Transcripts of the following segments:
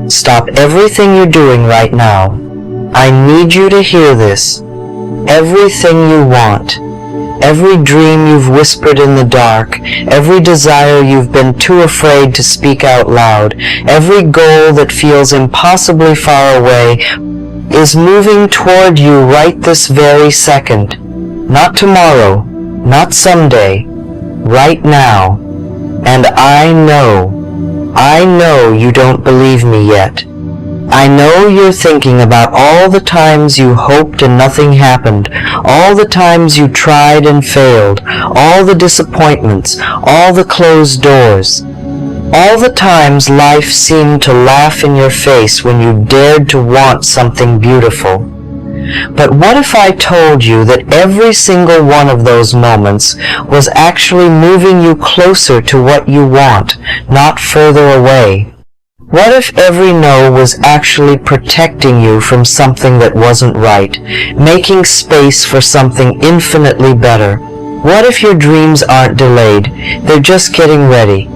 Stop everything you're doing right now. I need you to hear this. Everything you want, every dream you've whispered in the dark, every desire you've been too afraid to speak out loud, every goal that feels impossibly far away is moving toward you right this very second. Not tomorrow, not someday, right now. And I know you don't believe me yet. I know you're thinking about all the times you hoped and nothing happened, all the times you tried and failed, all the disappointments, all the closed doors, all the times life seemed to laugh in your face when you dared to want something beautiful. But what if I told you that every single one of those moments was actually moving you closer to what you want, not further away? What if every no was actually protecting you from something that wasn't right, making space for something infinitely better? What if your dreams aren't delayed, they're just getting ready?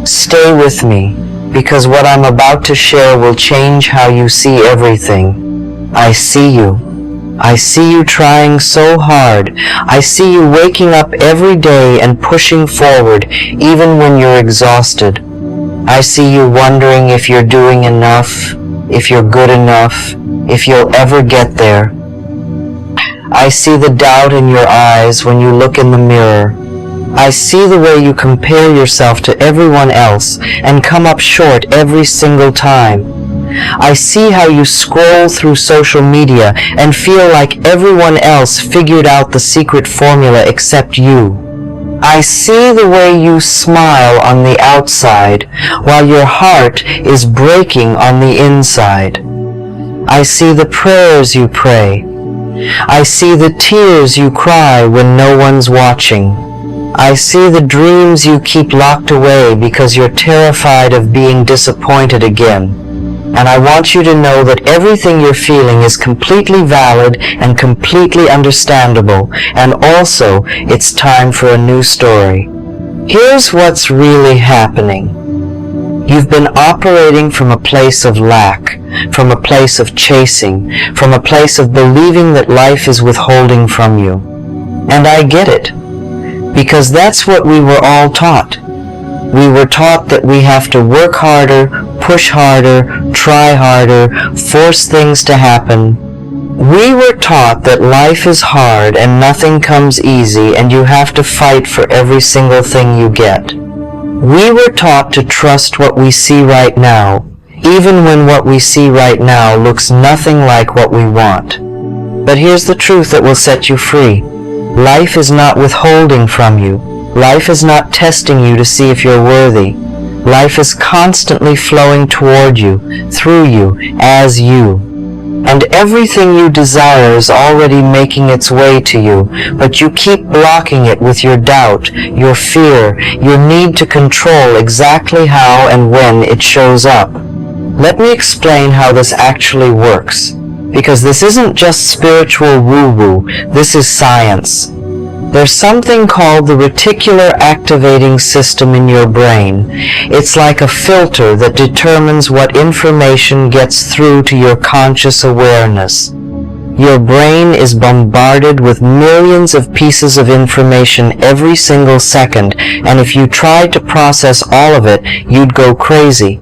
Stay with me, because what I'm about to share will change how you see everything. I see you. I see you trying so hard. I see you waking up every day and pushing forward, even when you're exhausted. I see you wondering if you're doing enough, if you're good enough, if you'll ever get there. I see the doubt in your eyes when you look in the mirror. I see the way you compare yourself to everyone else and come up short every single time. I see how you scroll through social media and feel like everyone else figured out the secret formula except you. I see the way you smile on the outside while your heart is breaking on the inside. I see the prayers you pray. I see the tears you cry when no one's watching. I see the dreams you keep locked away because you're terrified of being disappointed again. And I want you to know that everything you're feeling is completely valid and completely understandable, and also it's time for a new story. Here's what's really happening. You've been operating from a place of lack, from a place of chasing, from a place of believing that life is withholding from you. And I get it, because that's what we were all taught. We were taught that we have to work harder, push harder, try harder, force things to happen. We were taught that life is hard and nothing comes easy and you have to fight for every single thing you get. We were taught to trust what we see right now, even when what we see right now looks nothing like what we want. But here's the truth that will set you free. Life is not withholding from you. Life is not testing you to see if you're worthy. Life is constantly flowing toward you, through you, as you. And everything you desire is already making its way to you, but you keep blocking it with your doubt, your fear, your need to control exactly how and when it shows up. Let me explain how this actually works, because this isn't just spiritual woo-woo, this is science. There's something called the reticular activating system in your brain. It's like a filter that determines what information gets through to your conscious awareness. Your brain is bombarded with millions of pieces of information every single second, and if you tried to process all of it, you'd go crazy.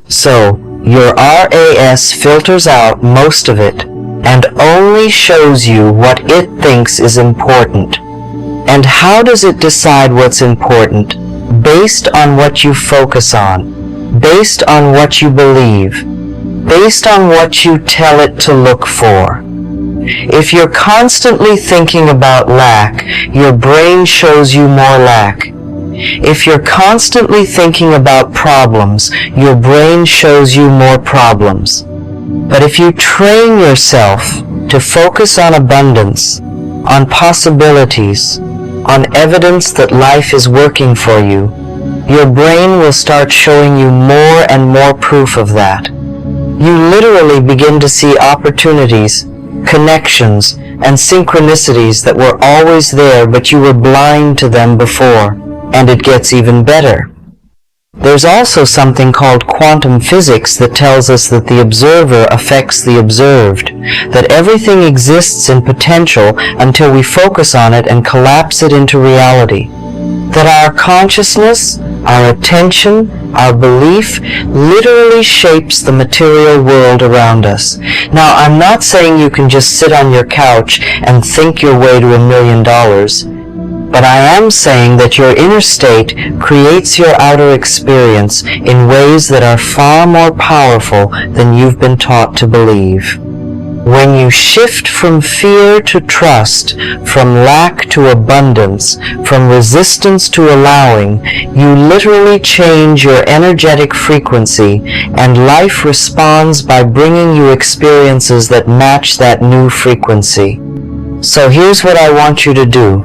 So, your RAS filters out most of it, and only shows you what it thinks is important. And how does it decide what's important? Based on what you focus on, based on what you believe, based on what you tell it to look for. If you're constantly thinking about lack, your brain shows you more lack. If you're constantly thinking about problems, your brain shows you more problems. But if you train yourself to focus on abundance, on possibilities, on evidence that life is working for you, your brain will start showing you more and more proof of that. You literally begin to see opportunities, connections, and synchronicities that were always there, but you were blind to them before. And it gets even better. There's also something called quantum physics that tells us that the observer affects the observed, that everything exists in potential until we focus on it and collapse it into reality, that our consciousness, our attention, our belief literally shapes the material world around us. Now, I'm not saying you can just sit on your couch and think your way to $1 million, but I am saying that your inner state creates your outer experience in ways that are far more powerful than you've been taught to believe. When you shift from fear to trust, from lack to abundance, from resistance to allowing, you literally change your energetic frequency, and life responds by bringing you experiences that match that new frequency. So here's what I want you to do.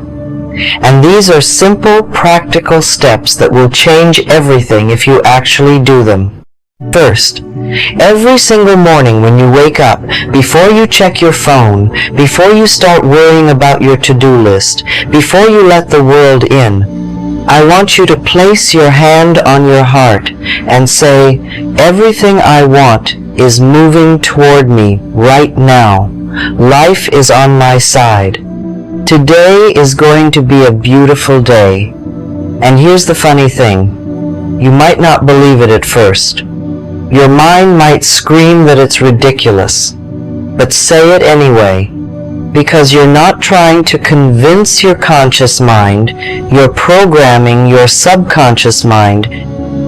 And these are simple, practical steps that will change everything if you actually do them. First, every single morning when you wake up, before you check your phone, before you start worrying about your to-do list, before you let the world in, I want you to place your hand on your heart and say, everything I want is moving toward me right now. Life is on my side. Today is going to be a beautiful day. And here's the funny thing. You might not believe it at first. Your mind might scream that it's ridiculous. But say it anyway. Because you're not trying to convince your conscious mind. You're programming your subconscious mind.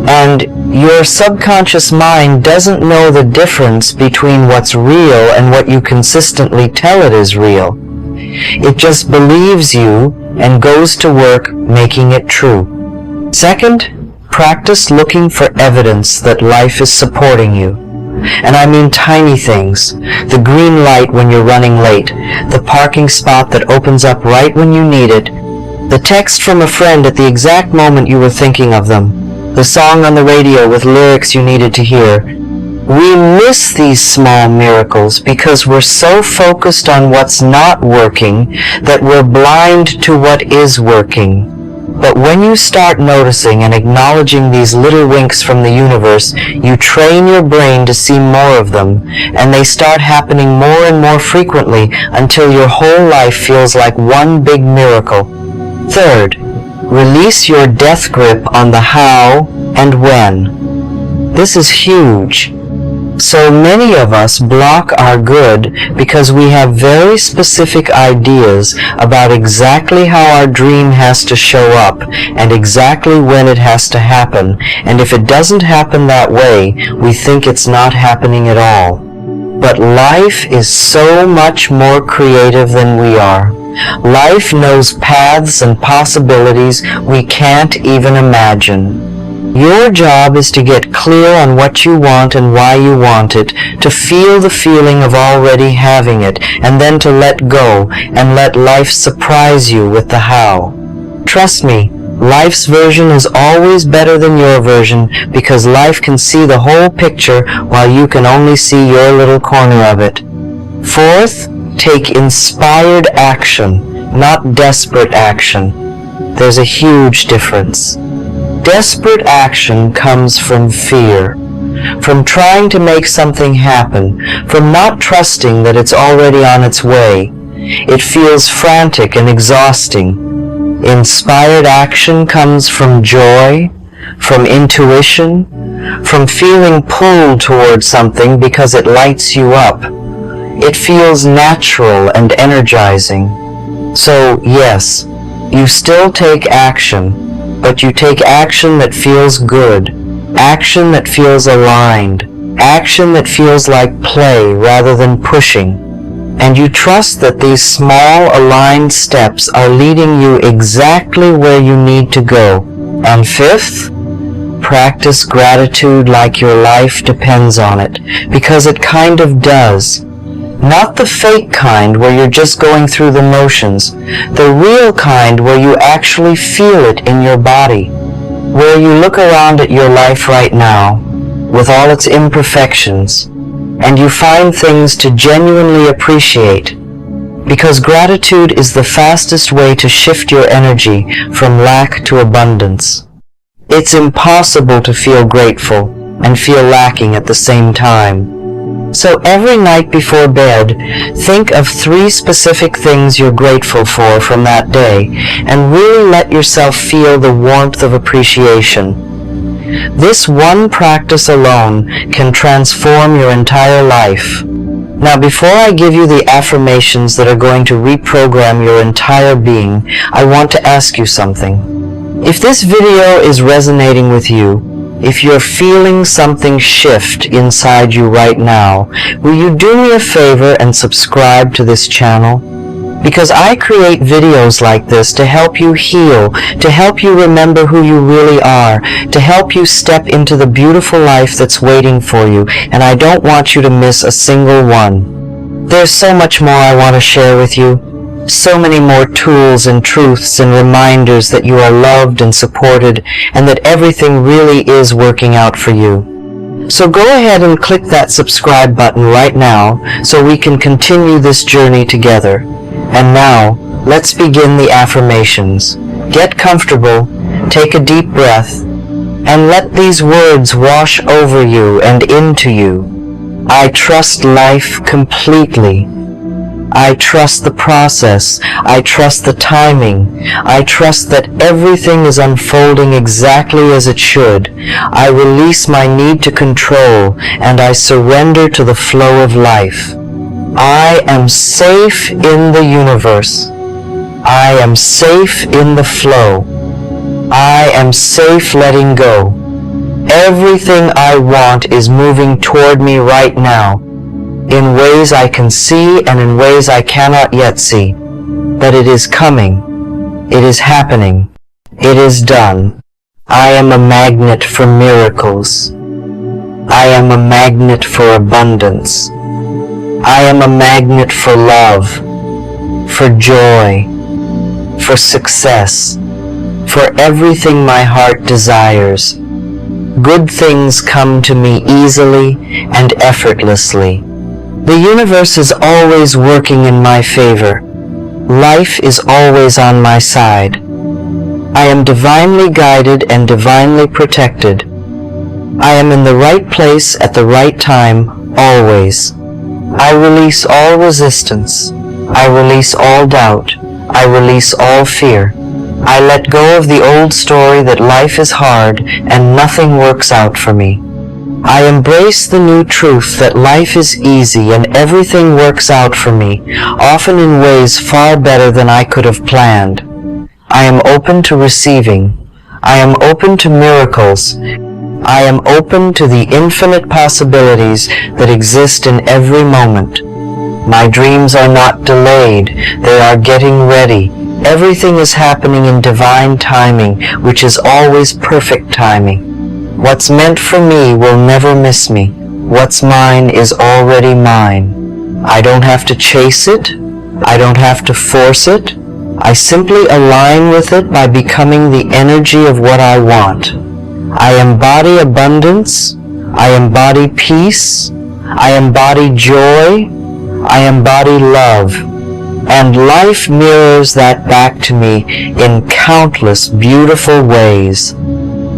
And your subconscious mind doesn't know the difference between what's real and what you consistently tell it is real. It just believes you and goes to work making it true. Second, practice looking for evidence that life is supporting you. And I mean tiny things. The green light when you're running late. The parking spot that opens up right when you need it. The text from a friend at the exact moment you were thinking of them. The song on the radio with lyrics you needed to hear. We miss these small miracles because we're so focused on what's not working that we're blind to what is working. But when you start noticing and acknowledging these little winks from the universe, you train your brain to see more of them, and they start happening more and more frequently until your whole life feels like one big miracle. Third, release your death grip on the how and when. This is huge. So many of us block our good because we have very specific ideas about exactly how our dream has to show up and exactly when it has to happen. And if it doesn't happen that way, we think it's not happening at all. But life is so much more creative than we are. Life knows paths and possibilities we can't even imagine. Your job is to get clear on what you want and why you want it, to feel the feeling of already having it, and then to let go and let life surprise you with the how. Trust me, life's version is always better than your version because life can see the whole picture while you can only see your little corner of it. Fourth, take inspired action, not desperate action. There's a huge difference. Desperate action comes from fear, from trying to make something happen, from not trusting that it's already on its way. It feels frantic and exhausting. Inspired action comes from joy, from intuition, from feeling pulled toward something because it lights you up. It feels natural and energizing. So, yes, you still take action. But you take action that feels good, action that feels aligned, action that feels like play rather than pushing. And you trust that these small aligned steps are leading you exactly where you need to go. And fifth, practice gratitude like your life depends on it, because it kind of does. Not the fake kind where you're just going through the motions, the real kind where you actually feel it in your body, where you look around at your life right now, with all its imperfections, and you find things to genuinely appreciate, because gratitude is the fastest way to shift your energy from lack to abundance. It's impossible to feel grateful and feel lacking at the same time. So every night before bed, think of 3 specific things you're grateful for from that day, and really let yourself feel the warmth of appreciation. This one practice alone can transform your entire life. Now, before I give you the affirmations that are going to reprogram your entire being, I want to ask you something. If this video is resonating with you, if you're feeling something shift inside you right now, will you do me a favor and subscribe to this channel? Because I create videos like this to help you heal, to help you remember who you really are, to help you step into the beautiful life that's waiting for you, and I don't want you to miss a single one. There's so much more I want to share with you. So many more tools and truths and reminders that you are loved and supported, and that everything really is working out for you. So go ahead and click that subscribe button right now so we can continue this journey together. And now, let's begin the affirmations. Get comfortable, take a deep breath, and let these words wash over you and into you. I trust life completely. I trust the process. I trust the timing. I trust that everything is unfolding exactly as it should. I release my need to control, and I surrender to the flow of life. I am safe in the universe. I am safe in the flow. I am safe letting go. Everything I want is moving toward me right now, in ways I can see and in ways I cannot yet see. But it is coming. It is happening. It is done. I am a magnet for miracles. I am a magnet for abundance. I am a magnet for love, for joy, for success, for everything my heart desires. Good things come to me easily and effortlessly. The universe is always working in my favor. Life is always on my side. I am divinely guided and divinely protected. I am in the right place at the right time, always. I release all resistance. I release all doubt. I release all fear. I let go of the old story that life is hard and nothing works out for me. I embrace the new truth that life is easy and everything works out for me, often in ways far better than I could have planned. I am open to receiving. I am open to miracles. I am open to the infinite possibilities that exist in every moment. My dreams are not delayed. They are getting ready. Everything is happening in divine timing, which is always perfect timing. What's meant for me will never miss me. What's mine is already mine. I don't have to chase it. I don't have to force it. I simply align with it by becoming the energy of what I want. I embody abundance. I embody peace. I embody joy. I embody love. And life mirrors that back to me in countless beautiful ways.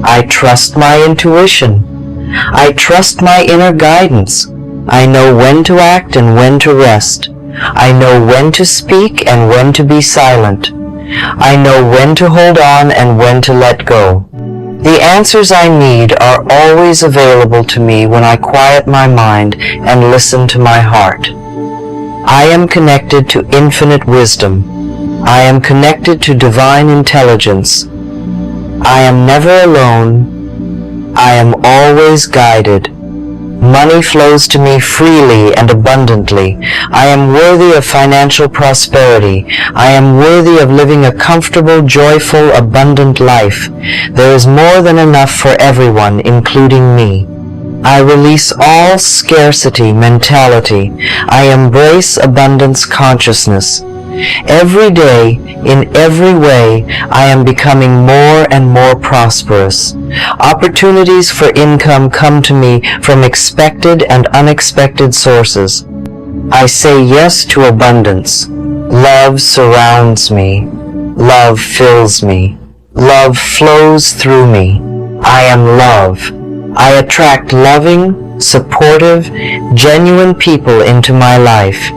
I trust my intuition. I trust my inner guidance. I know when to act and when to rest. I know when to speak and when to be silent. I know when to hold on and when to let go. The answers I need are always available to me when I quiet my mind and listen to my heart. I am connected to infinite wisdom. I am connected to divine intelligence. I am never alone. I am always guided. Money flows to me freely and abundantly. I am worthy of financial prosperity. I am worthy of living a comfortable, joyful, abundant life. There is more than enough for everyone, including me. I release all scarcity mentality. I embrace abundance consciousness. Every day, in every way, I am becoming more and more prosperous. Opportunities for income come to me from expected and unexpected sources. I say yes to abundance. Love surrounds me. Love fills me. Love flows through me. I am love. I attract loving, supportive, genuine people into my life.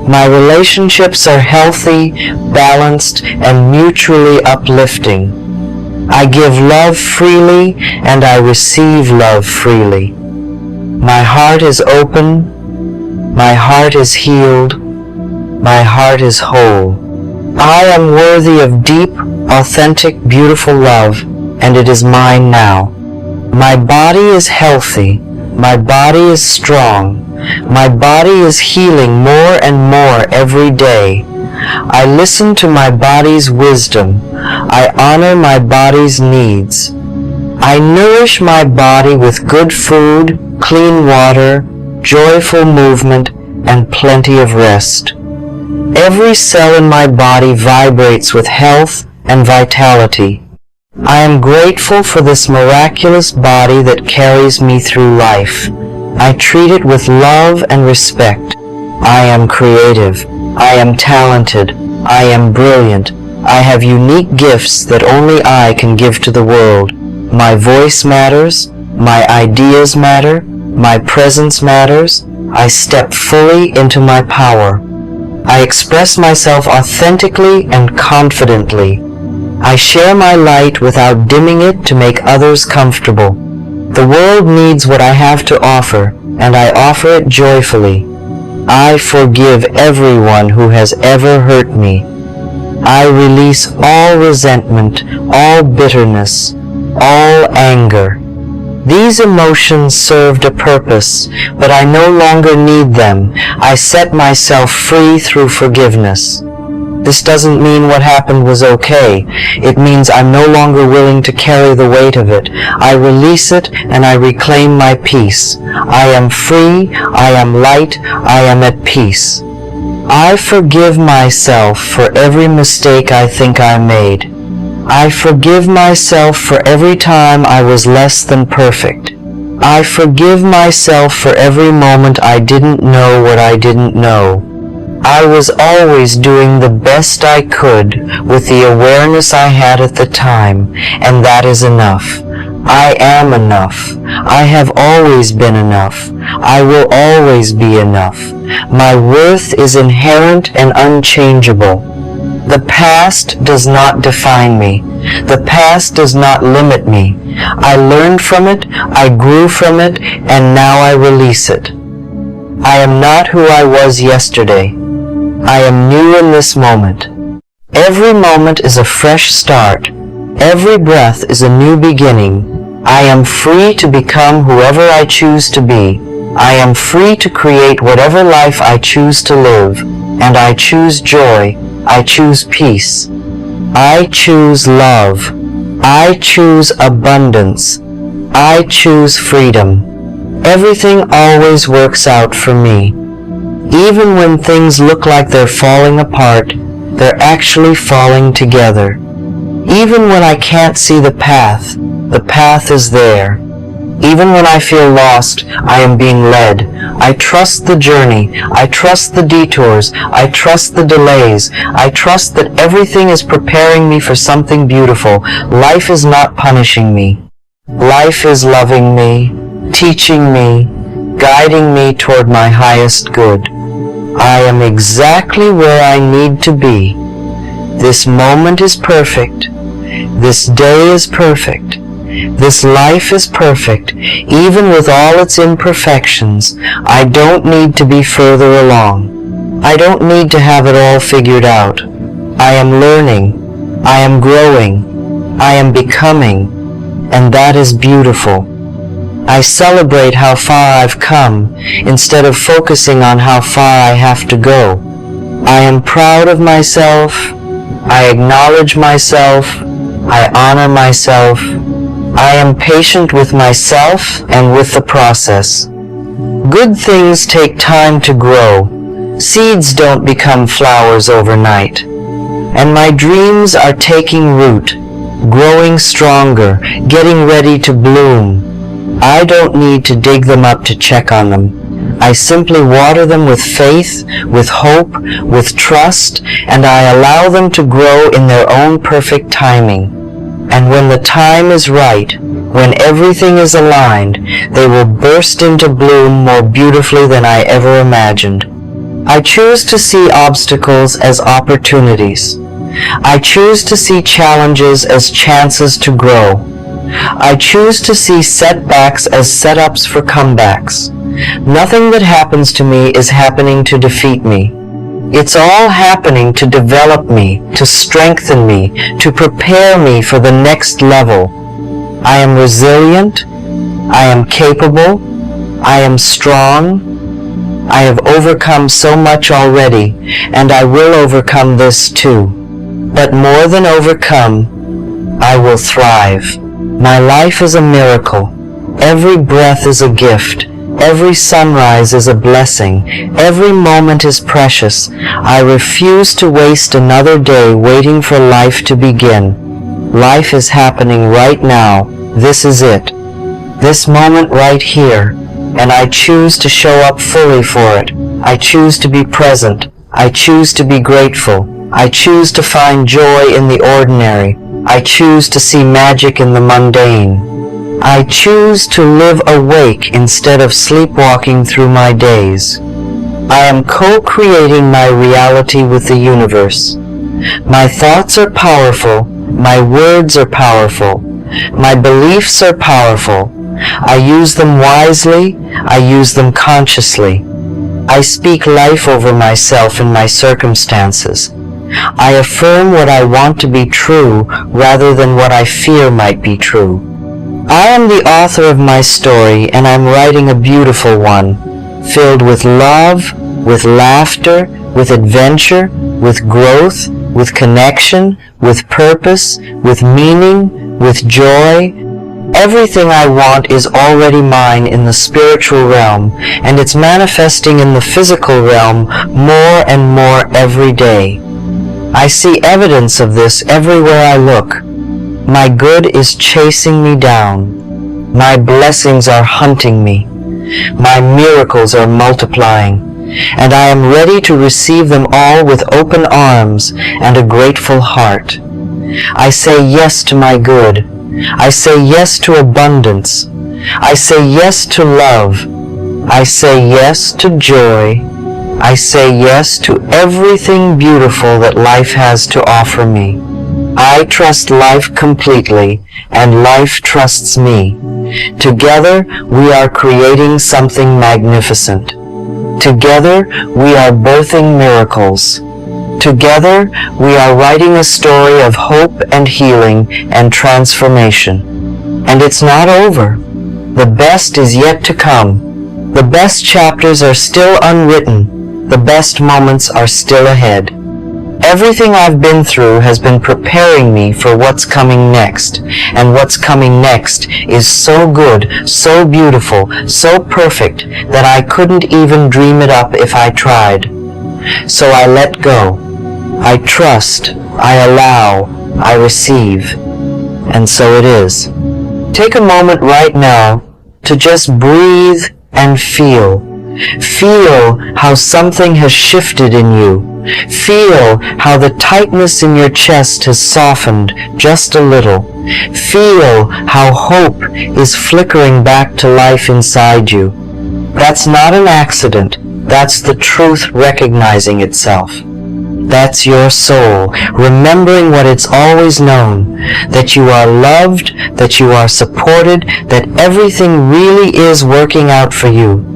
My relationships are healthy, balanced, and mutually uplifting. I give love freely and I receive love freely. My heart is open. My heart is healed. My heart is whole. I am worthy of deep, authentic, beautiful love, and it is mine now. My body is healthy. My body is strong. My body is healing more and more every day. I listen to my body's wisdom. I honor my body's needs. I nourish my body with good food, clean water, joyful movement, and plenty of rest. Every cell in my body vibrates with health and vitality. I am grateful for this miraculous body that carries me through life. I treat it with love and respect. I am creative. I am talented. I am brilliant. I have unique gifts that only I can give to the world. My voice matters. My ideas matter. My presence matters. I step fully into my power. I express myself authentically and confidently. I share my light without dimming it to make others comfortable. The world needs what I have to offer, and I offer it joyfully. I forgive everyone who has ever hurt me. I release all resentment, all bitterness, all anger. These emotions served a purpose, but I no longer need them. I set myself free through forgiveness. This doesn't mean what happened was okay. It means I'm no longer willing to carry the weight of it. I release it and I reclaim my peace. I am free. I am light. I am at peace. I forgive myself for every mistake I think I made. I forgive myself for every time I was less than perfect. I forgive myself for every moment I didn't know what I didn't know. I was always doing the best I could with the awareness I had at the time, and that is enough. I am enough. I have always been enough. I will always be enough. My worth is inherent and unchangeable. The past does not define me. The past does not limit me. I learned from it, I grew from it, and now I release it. I am not who I was yesterday. I am new in this moment. Every moment is a fresh start. Every breath is a new beginning. I am free to become whoever I choose to be. I am free to create whatever life I choose to live. And I choose joy. I choose peace. I choose love. I choose abundance. I choose freedom. Everything always works out for me. Even when things look like they're falling apart, they're actually falling together. Even when I can't see the path is there. Even when I feel lost, I am being led. I trust the journey. I trust the detours. I trust the delays. I trust that everything is preparing me for something beautiful. Life is not punishing me. Life is loving me, teaching me, guiding me toward my highest good. I am exactly where I need to be. This moment is perfect. This day is perfect. This life is perfect. Even with all its imperfections, I don't need to be further along. I don't need to have it all figured out. I am learning. I am growing. I am becoming. And that is beautiful. I celebrate how far I've come instead of focusing on how far I have to go. I am proud of myself. I acknowledge myself. I honor myself. I am patient with myself and with the process. Good things take time to grow. Seeds don't become flowers overnight. And my dreams are taking root, growing stronger, getting ready to bloom. I don't need to dig them up to check on them. I simply water them with faith, with hope, with trust, and I allow them to grow in their own perfect timing. And when the time is right, when everything is aligned, they will burst into bloom more beautifully than I ever imagined. I choose to see obstacles as opportunities. I choose to see challenges as chances to grow. I choose to see setbacks as setups for comebacks. Nothing that happens to me is happening to defeat me. It's all happening to develop me, to strengthen me, to prepare me for the next level. I am resilient. I am capable. I am strong. I have overcome so much already, and I will overcome this too. But more than overcome, I will thrive. My life is a miracle. Every breath is a gift. Every sunrise is a blessing. Every moment is precious. I refuse to waste another day waiting for life to begin. Life is happening right now. This is it. This moment right here. And I choose to show up fully for it. I choose to be present. I choose to be grateful. I choose to find joy in the ordinary. I choose to see magic in the mundane. I choose to live awake instead of sleepwalking through my days. I am co-creating my reality with the universe. My thoughts are powerful. My words are powerful. My beliefs are powerful. I use them wisely. I use them consciously. I speak life over myself and my circumstances. I affirm what I want to be true rather than what I fear might be true. I am the author of my story, and I'm writing a beautiful one, filled with love, with laughter, with adventure, with growth, with connection, with purpose, with meaning, with joy. Everything I want is already mine in the spiritual realm, and it's manifesting in the physical realm more and more every day. I see evidence of this everywhere I look. My good is chasing me down. My blessings are hunting me. My miracles are multiplying, and I am ready to receive them all with open arms and a grateful heart. I say yes to my good. I say yes to abundance. I say yes to love. I say yes to joy. I say yes to everything beautiful that life has to offer me. I trust life completely, and life trusts me. Together, we are creating something magnificent. Together, we are birthing miracles. Together, we are writing a story of hope and healing and transformation. And it's not over. The best is yet to come. The best chapters are still unwritten. The best moments are still ahead. Everything I've been through has been preparing me for what's coming next, and what's coming next is so good, so beautiful, so perfect that I couldn't even dream it up if I tried. So I let go. I trust, I allow, I receive, and so it is. Take a moment right now to just breathe and feel. Feel how something has shifted in you. Feel how the tightness in your chest has softened just a little. Feel how hope is flickering back to life inside you. That's not an accident. That's the truth recognizing itself. That's your soul, remembering what it's always known, that you are loved, that you are supported, that everything really is working out for you.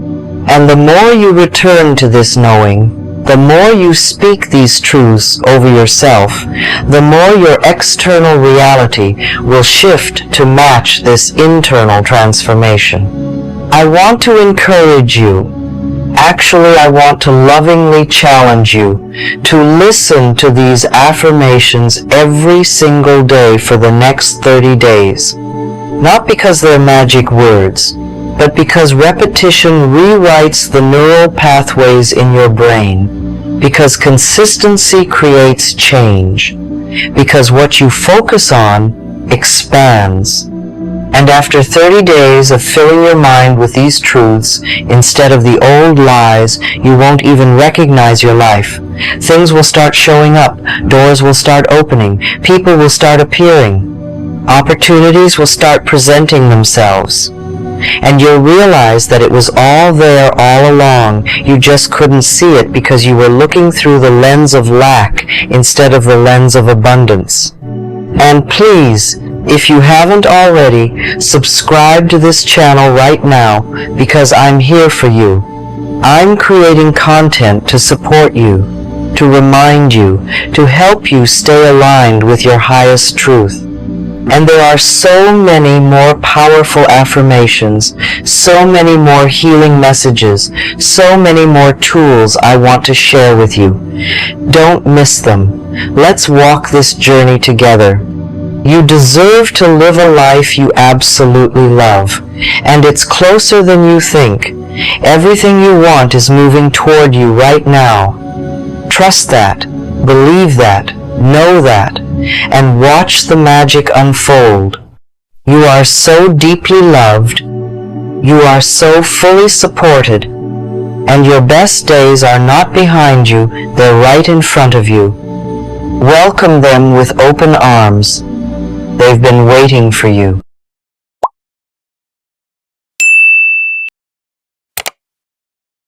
And the more you return to this knowing, the more you speak these truths over yourself, the more your external reality will shift to match this internal transformation. I want to encourage you. Actually, I want to lovingly challenge you to listen to these affirmations every single day for the next 30 days. Not because they're magic words, but because repetition rewrites the neural pathways in your brain, because consistency creates change, because what you focus on expands. And after 30 days of filling your mind with these truths, instead of the old lies, you won't even recognize your life. Things will start showing up, doors will start opening, people will start appearing. Opportunities will start presenting themselves, and you'll realize that it was all there all along. You just couldn't see it because you were looking through the lens of lack instead of the lens of abundance. And please, if you haven't already, subscribe to this channel right now because I'm here for you. I'm creating content to support you, to remind you, to help you stay aligned with your highest truth. And there are so many more powerful affirmations, so many more healing messages, so many more tools I want to share with you. Don't miss them. Let's walk this journey together. You deserve to live a life you absolutely love, and it's closer than you think. Everything you want is moving toward you right now. Trust that, believe that, know that, and watch the magic unfold. You are so deeply loved, you are so fully supported, and your best days are not behind you, they're right in front of you. Welcome them with open arms. They've been waiting for you.